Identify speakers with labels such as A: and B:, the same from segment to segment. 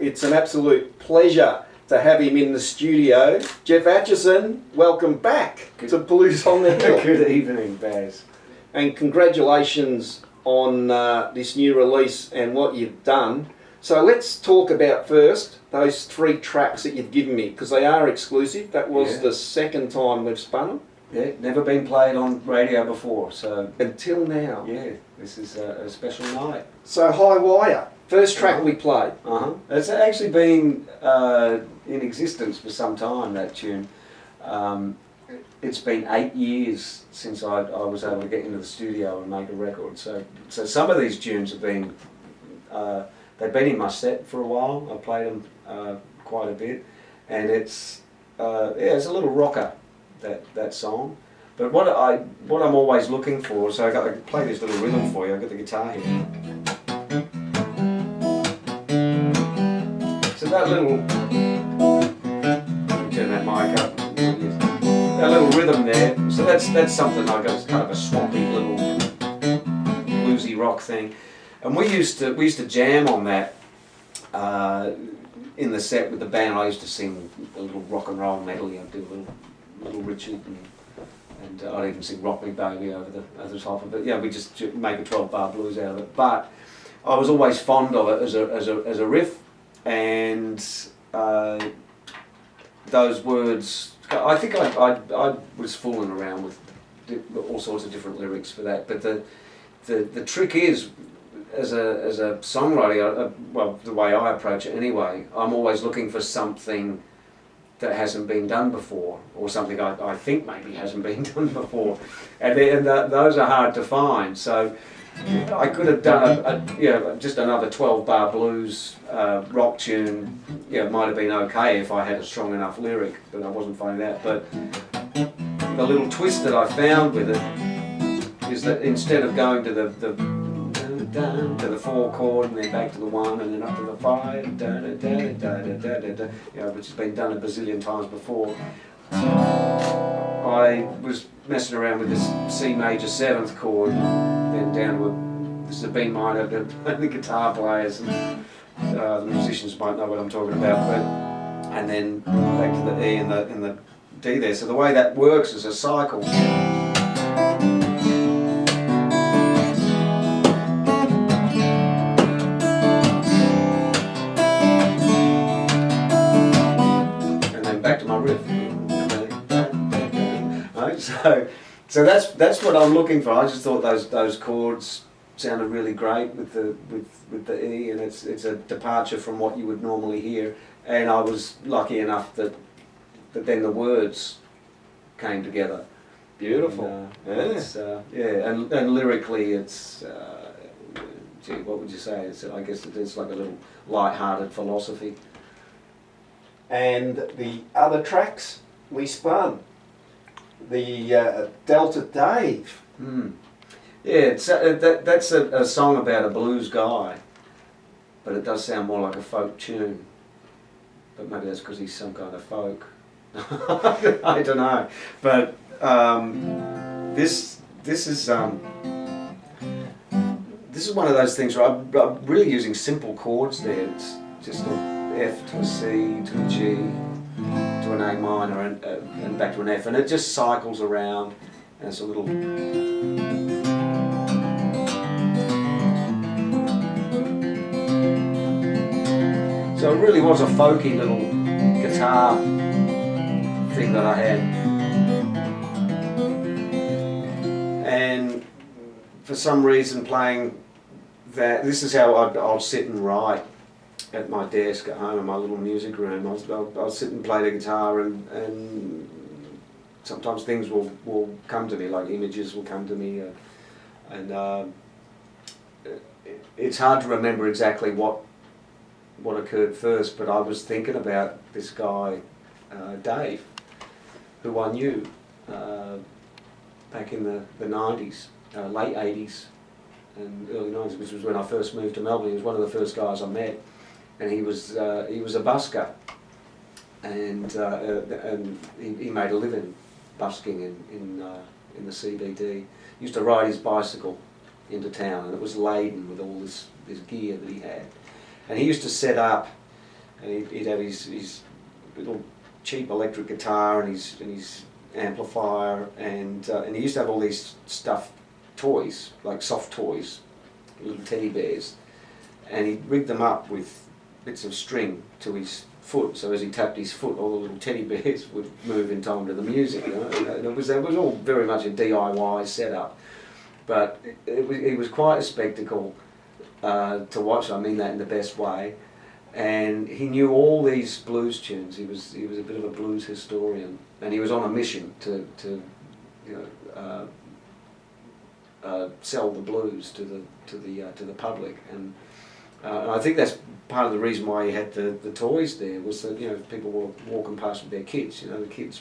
A: It's an absolute pleasure to have him in the studio. Geoff Achison, welcome back to Blues on the Hill.
B: Good evening, Baz.
A: And congratulations on this new release and what you've done. So let's talk about first those 3 tracks that you've given me, because they are exclusive. That was the second time we've spun them.
B: Yeah, never been played on radio before, so...
A: Until now.
B: Yeah, this is a special night.
A: So High Wire, first track we played.
B: It's actually been in existence for some time, that tune. It's been 8 years since I was able to get into the studio and make a record. So some of these tunes have been, they've been in my set for a while. I played them quite a bit, and it's a little rocker, that song. But what I'm always looking for, so I play this little rhythm for you. I've got the guitar here. So that little, let me turn that mic up. That little rhythm there. So that's something like it's kind of a swampy little bluesy rock thing. And we used to jam on that in the set with the band. I used to sing a little rock and roll medley. I'd do a little Richard, and I'd even sing Rock Me Baby over the top of it. Yeah, we just make a 12-bar blues out of it. But I was always fond of it as a riff, and those words. I think I was fooling around with all sorts of different lyrics for that. But the trick is, as a songwriter, well, the way I approach it anyway, I'm always looking for something that hasn't been done before, or something I think maybe hasn't been done before, and those are hard to find. So I could have done just another 12-bar blues rock tune. Yeah, it might have been okay if I had a strong enough lyric, but I wasn't finding that. But the little twist that I found with it is that instead of going to the 4 chord and then back to the 1 and then up to the 5, which has been done a bazillion times before, I was messing around with this C major 7th chord, then down to this is a B minor. The guitar players and the musicians might know what I'm talking about, and then back to the E and the D there. So the way that works is a cycle. Back to my riff. Right, so that's what I'm looking for. I just thought those chords sounded really great with the E, and it's a departure from what you would normally hear. And I was lucky enough that then the words came together.
A: Beautiful.
B: And lyrically, it's gee, what would you say? I guess it's like a little light-hearted philosophy.
A: And the other tracks we spun, the Delta Dave.
B: Yeah, that's a song about a blues guy, but it does sound more like a folk tune. But maybe that's because he's some kind of folk. I don't know. But this is one of those things where I'm really using simple chords there. It's just a F to a C to a G to an A minor and back to an F, and it just cycles around, and it's a little. So it really was a folky little guitar thing that I had, and for some reason playing that, this is how I'll sit and write at my desk at home in my little music room. I'll sit and play the guitar, and sometimes things will come to me, like images will come to me, and it's hard to remember exactly what occurred first, but I was thinking about this guy, Dave, who I knew back in the 90s, late 80s and early 90s, which was when I first moved to Melbourne. He was one of the first guys I met. And he was a busker, and he made a living busking in the CBD. He used to ride his bicycle into town, and it was laden with all this gear that he had. And he used to set up and he'd have his little cheap electric guitar and his amplifier, and he used to have all these stuffed toys, like soft toys, little teddy bears, and he rigged them up with bits of string to his foot, so as he tapped his foot, all the little teddy bears would move in time to the music. You know? And it was all very much a DIY setup, but it was quite a spectacle to watch. I mean that in the best way. And he knew all these blues tunes. He was a bit of a blues historian, and he was on a mission to sell the blues to the public. And I think that's part of the reason why he had the toys there, was that people were walking past with their kids. The kids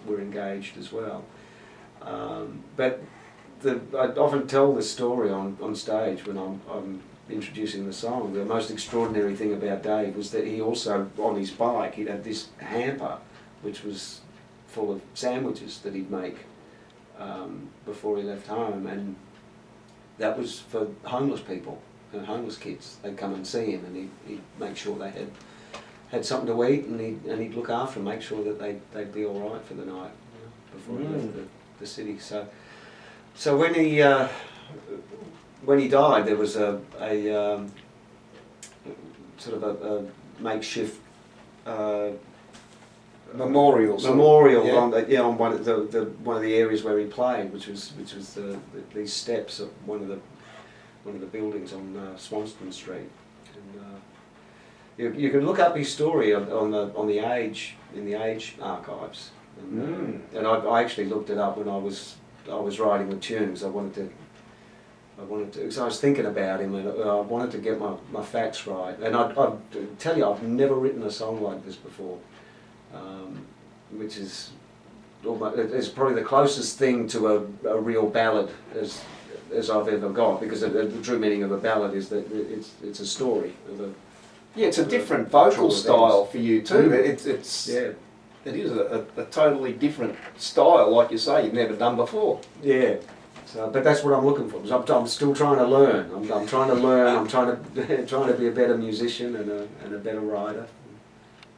B: were engaged as well. But I often tell this story on stage when I'm introducing the song. The most extraordinary thing about Dave was that he also, on his bike, he'd have this hamper which was full of sandwiches that he'd make before he left home, and that was for homeless people and homeless kids. They'd come and see him, and he'd make sure they had something to eat, and he'd look after them, make sure that they'd be all right for the night before he left the city. So when he died, there was a sort of a makeshift
A: memorial
B: yeah. on one of the areas where he played, which was these steps of one of the buildings on Swanston Street. And you can look up his story on the Age, in the Age archives, and I actually looked it up when I was writing the tunes. I wanted to, because I was thinking about him, and I wanted to get my facts right. And I'd tell you, I've never written a song like this before, which is it's probably the closest thing to a real ballad as I've ever got, because the true meaning of a ballad is that it's a story of a...
A: Yeah, it's a different vocal style for you too. It is a totally different style, like you say, you've never done before.
B: Yeah. So, but that's what I'm looking for, because I'm still trying to learn. I'm trying to learn. I'm trying to be a better musician and a better writer.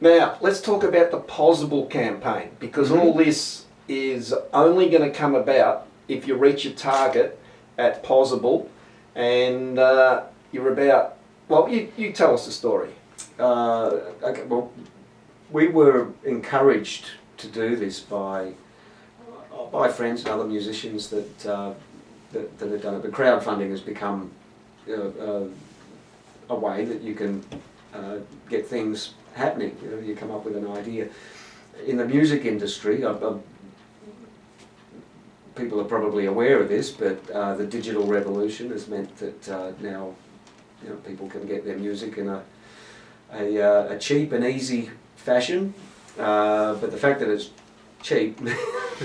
A: Now, let's talk about the Possible campaign, because all this is only going to come about if you reach your target at Possible, and you're about... Well, you tell us the story.
B: Okay, well, we were encouraged to do this by friends and other musicians that have done it. But crowdfunding has become a way that you can get things happening. You come up with an idea. In the music industry, people are probably aware of this, but the digital revolution has meant that now people can get their music in a cheap and easy fashion. But the fact that it's cheap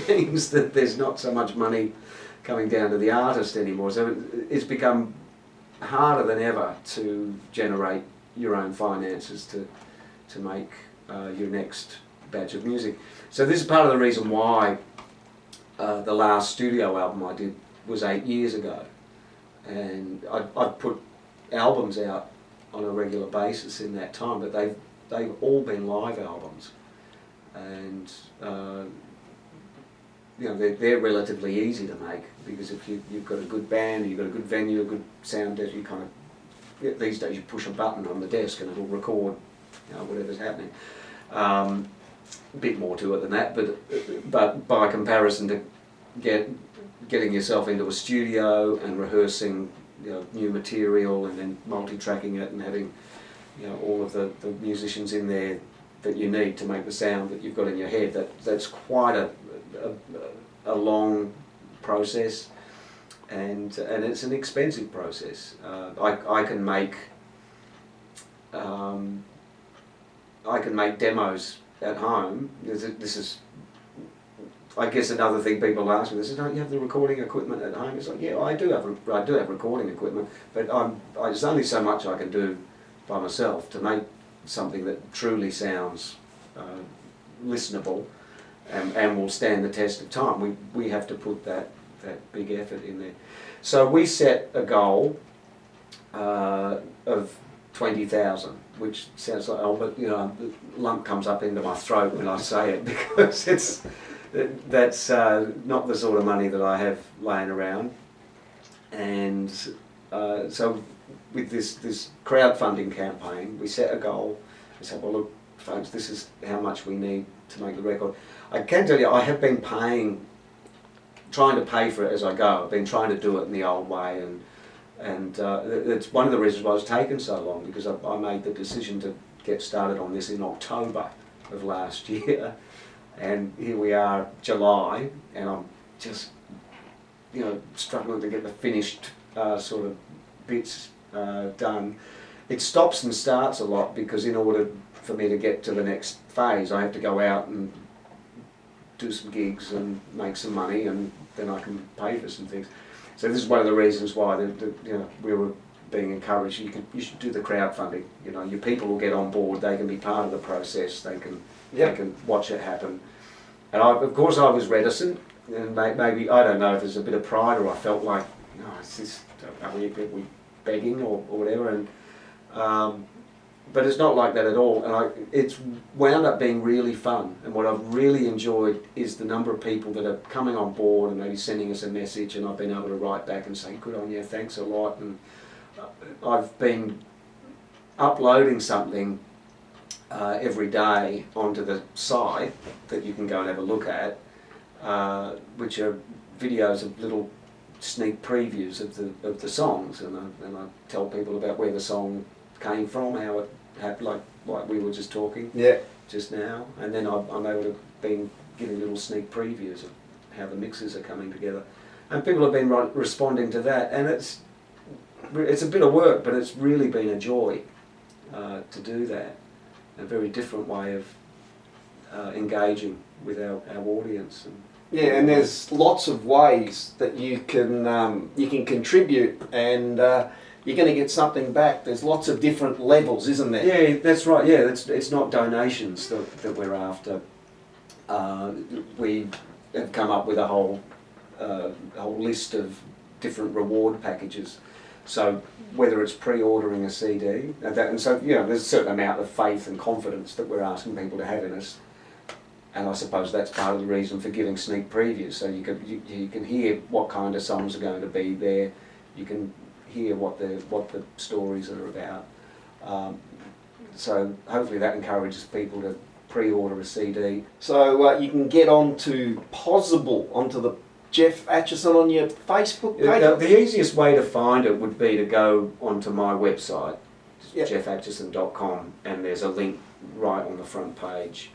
B: means that there's not so much money coming down to the artist anymore. So it's become harder than ever to generate your own finances to make your next batch of music. So this is part of the reason why the last studio album I did was 8 years ago, and I've put albums out on a regular basis in that time, but they've all been live albums, and they're relatively easy to make, because if you've got a good band, you've got a good venue, a good sound desk, you kind of, these days you push a button on the desk and it'll record whatever's happening. A bit more to it than that, but by comparison to getting yourself into a studio and rehearsing new material and then multi-tracking it and having all of the musicians in there that you need to make the sound that you've got in your head, that's quite a long process, and it's an expensive process. I can make demos at home. This is, I guess, another thing people ask me. They say, "Don't you have the recording equipment at home?" It's like, yeah, I do have recording equipment, but there's only so much I can do by myself to make something that truly sounds listenable and will stand the test of time. We have to put that big effort in there. So we set a goal of 20,000, which sounds like, oh, but you know, the lump comes up into my throat when I say it because that's not the sort of money that I have laying around. And so with this crowdfunding campaign, we set a goal. We said, well, look, folks, this is how much we need to make the record. I can tell you, I have been trying to pay for it as I go. I've been trying to do it in the old way, and it's one of the reasons why it's taken so long, because I made the decision to get started on this in October of last year, and here we are, July, and I'm just, you know, struggling to get the finished sort of bits done. It stops and starts a lot because in order for me to get to the next phase, I have to go out and do some gigs and make some money, and then I can pay for some things. So this is one of the reasons why you know, we were being encouraged. You should do the crowdfunding. You know, your people will get on board. They can be part of the process. They can watch it happen. And of course I was reticent, and maybe I don't know if there's a bit of pride, or I felt like, no, it's just, are we begging or whatever, and but it's not like that at all, and it's wound up being really fun. And what I've really enjoyed is the number of people that are coming on board and maybe sending us a message, and I've been able to write back and say, good on you, thanks a lot. And I've been uploading something every day onto the site that you can go and have a look at, which are videos of little sneak previews of the songs, and I tell people about where the song came from, how it happened, like we were just talking just now, and then I'm able to be giving little sneak previews of how the mixes are coming together, and people have been responding to that, and it's a bit of work, but it's really been a joy to do that. A very different way of engaging with our audience.
A: And there's lots of ways that you can contribute, and you're going to get something back. There's lots of different levels, isn't there?
B: Yeah, that's right. Yeah, it's not donations that we're after. We have come up with a whole list of different reward packages. So whether it's pre-ordering a CD, and so you know, there's a certain amount of faith and confidence that we're asking people to have in us. And I suppose that's part of the reason for giving sneak previews, so you can hear what kind of songs are going to be there. You can hear what the stories are about. So hopefully that encourages people to pre-order a CD.
A: So you can get onto onto the Geoff Achison on your Facebook page.
B: The easiest way to find it would be to go onto my website, geoffachison.com, and there's a link right on the front page.